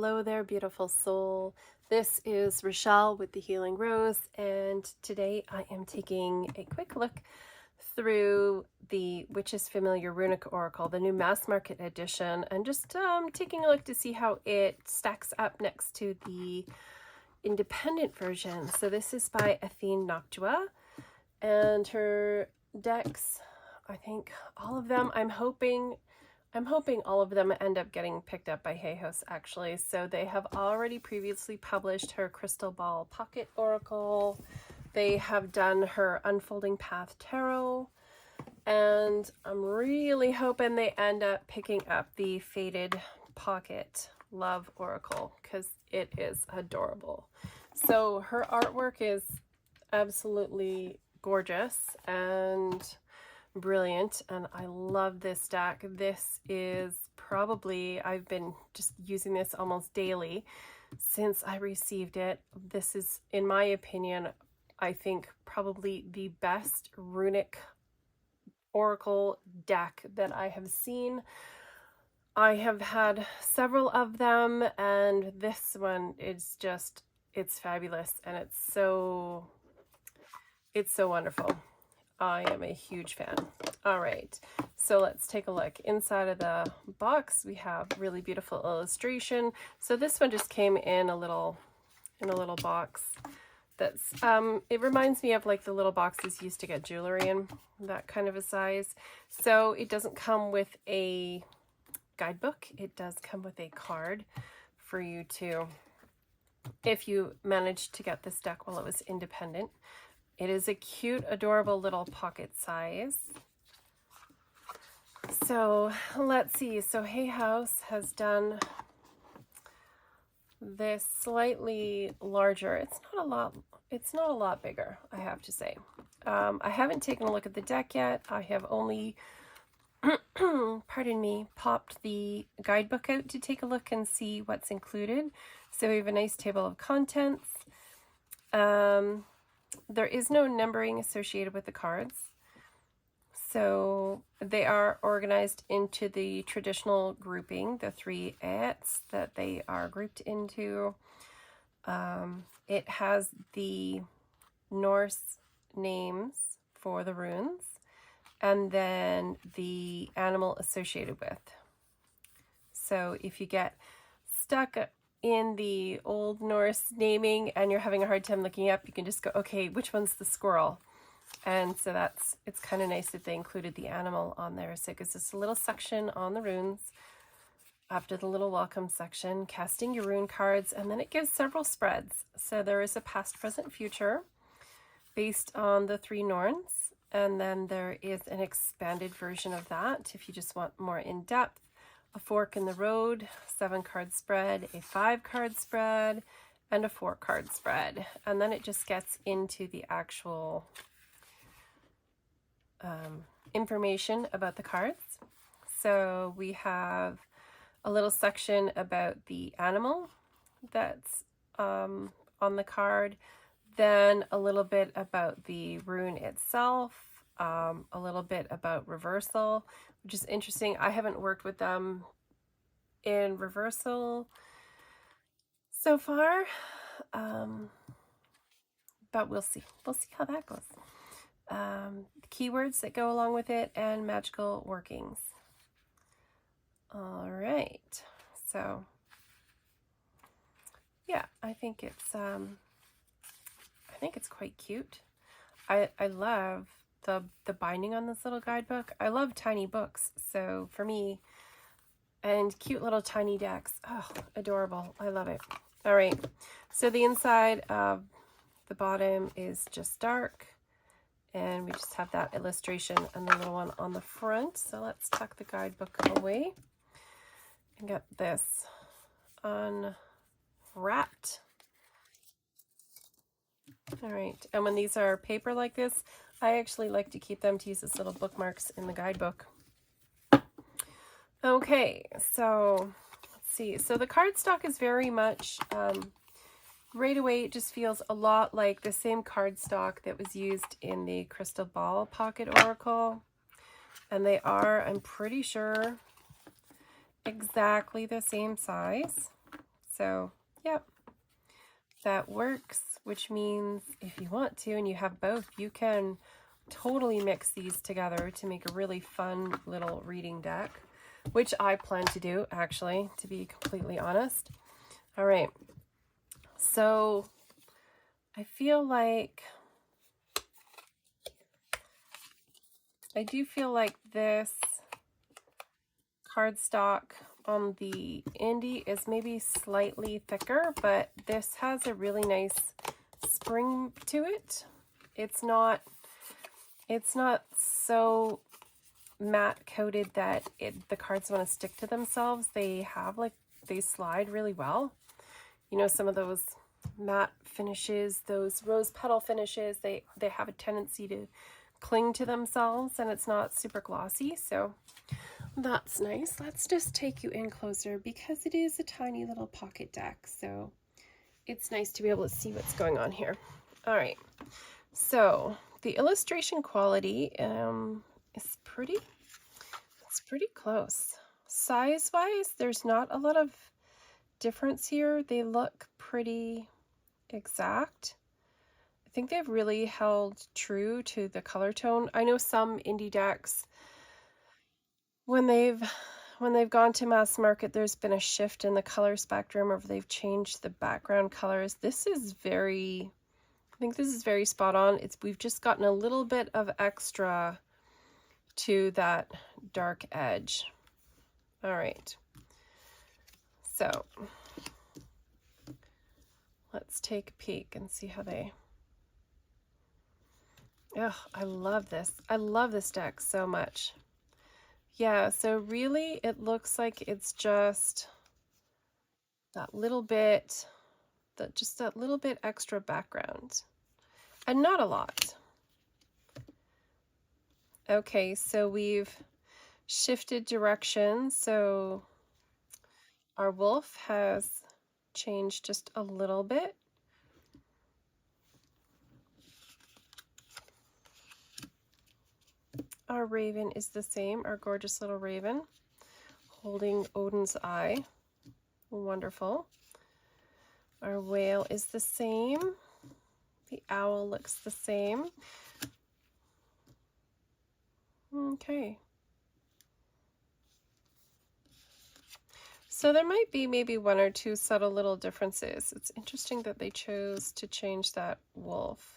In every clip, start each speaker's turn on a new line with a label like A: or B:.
A: Hello there, beautiful soul. This is Rochelle with the Healing Rose, and today I am taking a quick look through the Witch's Familiar Runic Oracle, the new mass market edition, and just taking a look to see how it stacks up next to the independent version. So this is by Athene Noctua, and her decks, I think all of them, I'm hoping all of them end up getting picked up by Hay House, actually. So they have already previously published her Crystal Ball Pocket Oracle. They have done her Unfolding Path Tarot. And I'm really hoping they end up picking up the Faded Pocket Love Oracle, because it is adorable. So her artwork is absolutely gorgeous and brilliant, and I love this deck. This is probably, I've been just using this almost daily since I received it. This is, in my opinion, I think probably the best runic oracle deck that I have seen. I have had several of them, and this one is just, it's fabulous, and it's so wonderful. I am a huge fan. All right, so let's take a look. Inside of the box, we have really beautiful illustration. So this one just came in a little box. That's it reminds me of like the little boxes you used to get jewelry in, that kind of a size. So it doesn't come with a guidebook. It does come with a card for you to, if you managed to get this deck while it was independent. It is a cute, adorable little pocket size. So let's see. So Hay House has done this slightly larger. It's not a lot bigger, I have to say. I haven't taken a look at the deck yet. I have only, pardon me, popped the guidebook out to take a look and see what's included. So we have a nice table of contents. There is no numbering associated with the cards, so they are organized into the traditional grouping, the 3 aets that they are grouped into. It has the Norse names for the runes, and then the animal associated with. So if you get stuck in the Old Norse naming and you're having a hard time looking up, you can just go, okay, which one's the squirrel? And so it's kind of nice that they included the animal on there. So it gives us a little section on the runes after the little welcome section, casting your rune cards, and then it gives several spreads. So there is a past, present, future based on the 3 Norns, and then there is an expanded version of that if you just want more in-depth. A fork in the road, 7-card spread, a 5-card spread, and a 4-card spread. And then it just gets into the actual information about the cards. So we have a little section about the animal that's on the card, then a little bit about the rune itself, a little bit about reversal, which is interesting. I haven't worked with them in reversal so far, but we'll see. We'll see how that goes. Keywords that go along with it and magical workings. All right. So yeah, I think it's quite cute. I love the binding on this little guidebook. I love tiny books, so for me, and cute little tiny decks. Oh, adorable. I love it. All right. So the inside of the bottom is just dark, and we just have that illustration and the little one on the front. So let's tuck the guidebook away and get this unwrapped. All right. And when these are paper like this, I actually like to keep them to use as little bookmarks in the guidebook. Okay, so let's see. So the cardstock is very much, right away, it just feels a lot like the same cardstock that was used in the Crystal Ball Pocket Oracle. And they are, I'm pretty sure, exactly the same size. So, yeah, that works, which means if you want to and you have both, you can totally mix these together to make a really fun little reading deck, which I plan to do, actually, to be completely honest. All right, so I feel like I do feel like this cardstock on the indie is maybe slightly thicker, but this has a really nice spring to it. It's not so matte coated that the cards want to stick to themselves. They slide really well. You know, some of those matte finishes, those rose petal finishes, they have a tendency to cling to themselves, and it's not super glossy, so that's nice. Let's just take you in closer because it is a tiny little pocket deck, so it's nice to be able to see what's going on here. All right, so the illustration quality is pretty close. Size-wise, there's not a lot of difference here. They look pretty exact. I think they've really held true to the color tone. I know some indie decks, when they've gone to mass market, there's been a shift in the color spectrum, or they've changed the background colors. I think this is very spot on. We've just gotten a little bit of extra to that dark edge. All right, so let's take a peek and see how they... Oh, I love this. I love this deck so much. Yeah, so really it looks like it's just that little bit, just that little bit extra background, and not a lot. Okay, so we've shifted direction, so our wolf has changed just a little bit. Our raven is the same, our gorgeous little raven, holding Odin's eye. Wonderful. Our whale is the same. The owl looks the same. Okay. So there might be maybe one or two subtle little differences. It's interesting that they chose to change that wolf.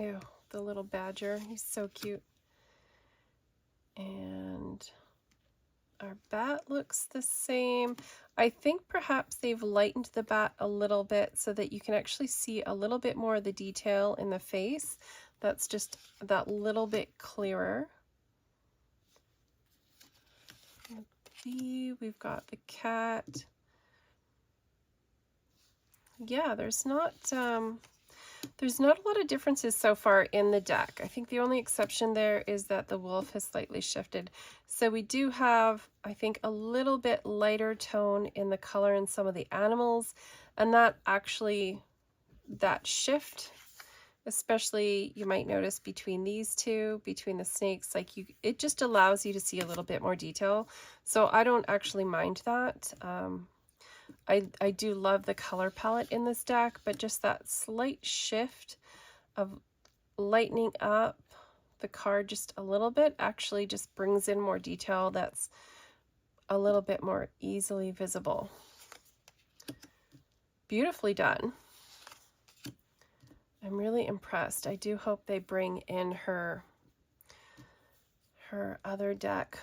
A: Ew, the little badger, he's so cute. And our bat looks the same. I think perhaps they've lightened the bat a little bit so that you can actually see a little bit more of the detail in the face. That's just that little bit clearer. We've got the cat. Yeah, there's not a lot of differences so far in the deck. I think the only exception there is that the wolf has slightly shifted. So we do have, I think, a little bit lighter tone in the color in some of the animals, and that shift, especially you might notice between these two, between the snakes, it just allows you to see a little bit more detail. So I don't actually mind that. I do love the color palette in this deck, but just that slight shift of lightening up the card just a little bit actually just brings in more detail that's a little bit more easily visible. Beautifully done. I'm really impressed. I do hope they bring in her other deck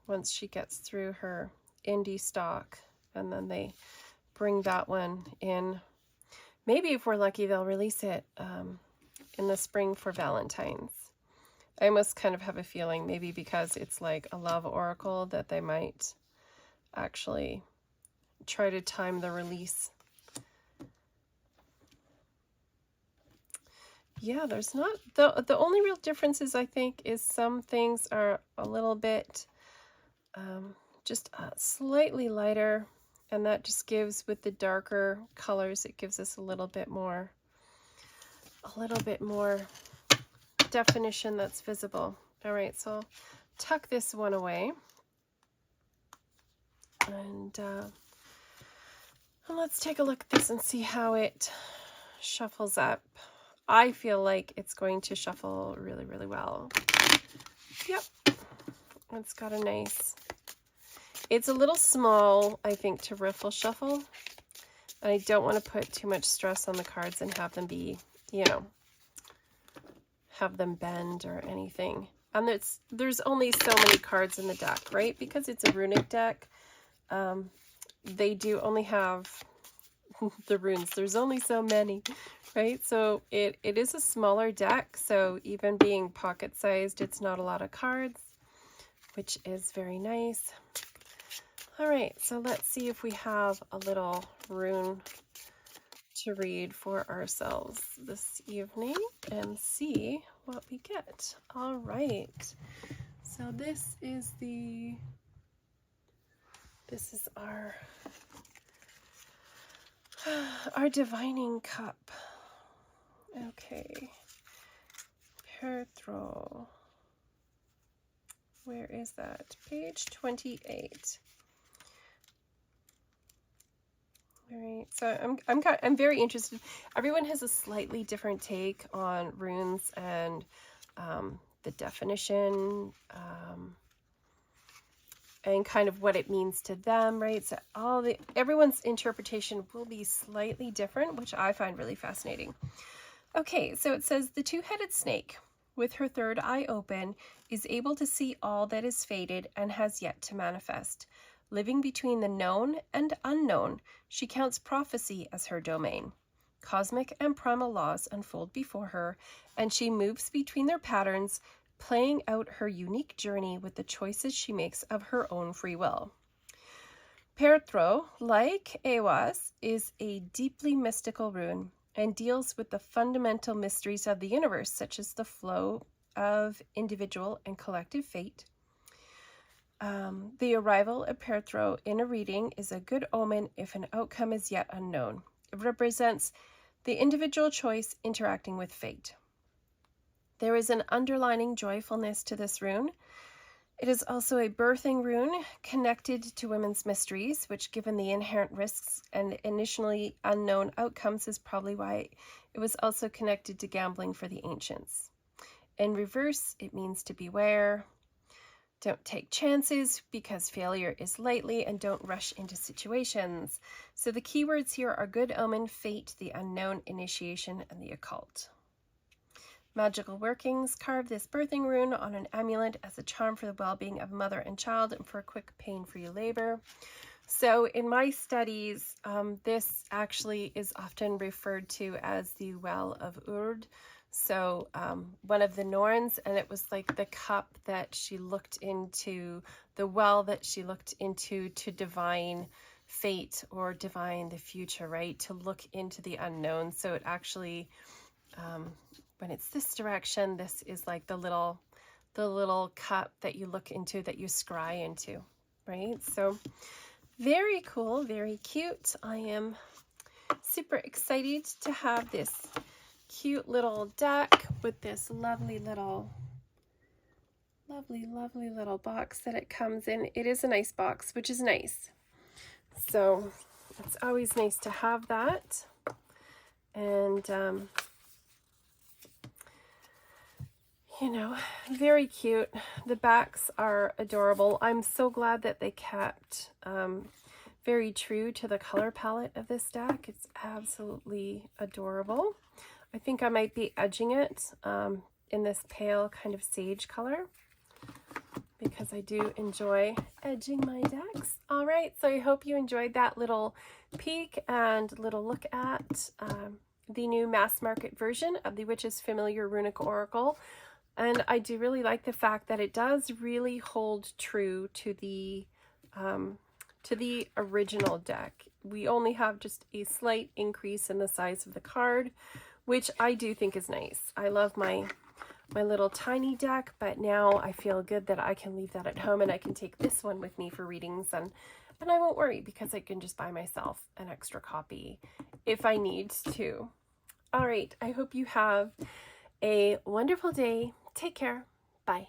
A: once she gets through her indie stock, and then they bring that one in. Maybe if we're lucky, they'll release it in the spring for Valentine's. I almost kind of have a feeling maybe because it's like a love oracle that they might actually try to time the release. Yeah, there's not, the only real differences I think is some things are a little bit just slightly lighter, and that just gives, with the darker colors, it gives us a little bit more definition that's visible. All right, so tuck this one away. And let's take a look at this and see how it shuffles up. I feel like it's going to shuffle really, really well. Yep. It's got a nice... It's a little small, I think, to riffle shuffle. And I don't want to put too much stress on the cards and have them be, you know, have them bend or anything. And there's only so many cards in the deck, right? Because it's a runic deck, they do only have the runes. There's only so many, right? So it is a smaller deck, so even being pocket-sized, it's not a lot of cards, which is very nice. All right, so let's see if we have a little rune to read for ourselves this evening and see what we get. All right, so this is our divining cup. Okay, Perthro. Where is that? Page 28. All right, so I'm very interested. Everyone has a slightly different take on runes and the definition and kind of what it means to them, right? So everyone's interpretation will be slightly different, which I find really fascinating. Okay, so it says the two-headed snake, with her third eye open, is able to see all that is fated and has yet to manifest. Living between the known and unknown, she counts prophecy as her domain. Cosmic and primal laws unfold before her, and she moves between their patterns, playing out her unique journey with the choices she makes of her own free will. Perthro, like Ewas, is a deeply mystical rune and deals with the fundamental mysteries of the universe, such as the flow of individual and collective fate. The arrival of Perthro in a reading is a good omen if an outcome is yet unknown. It represents the individual choice interacting with fate. There is an underlining joyfulness to this rune. It is also a birthing rune connected to women's mysteries, which, given the inherent risks and initially unknown outcomes, is probably why it was also connected to gambling for the ancients. In reverse, it means to beware. Don't take chances because failure is likely, and don't rush into situations. So the keywords here are good omen, fate, the unknown, initiation, and the occult. Magical workings: carve this birthing rune on an amulet as a charm for the well-being of mother and child and for quick pain-free labor. So in my studies, this actually is often referred to as the Well of Urd. So one of the Norns, and it was like the cup that she looked into, the well that she looked into to divine fate or divine the future, right? To look into the unknown. So it actually, when it's this direction, this is like the little cup that you look into, that you scry into, right? So very cool, very cute. I am super excited to have this cute little deck with this lovely little box that it comes in. It is a nice box, which is nice. So it's always nice to have that. And you know, very cute. The backs are adorable. I'm so glad that they kept very true to the color palette of this deck. It's absolutely adorable. I think I might be edging it in this pale kind of sage color because I do enjoy edging my decks. All right, so I hope you enjoyed that little peek and little look at the new mass market version of the Witch's Familiar Runic Oracle. And I do really like the fact that it does really hold true to the original deck. We only have just a slight increase in the size of the card, which I do think is nice. I love my little tiny deck, but now I feel good that I can leave that at home and I can take this one with me for readings, and I won't worry because I can just buy myself an extra copy if I need to. All right, I hope you have a wonderful day. Take care. Bye.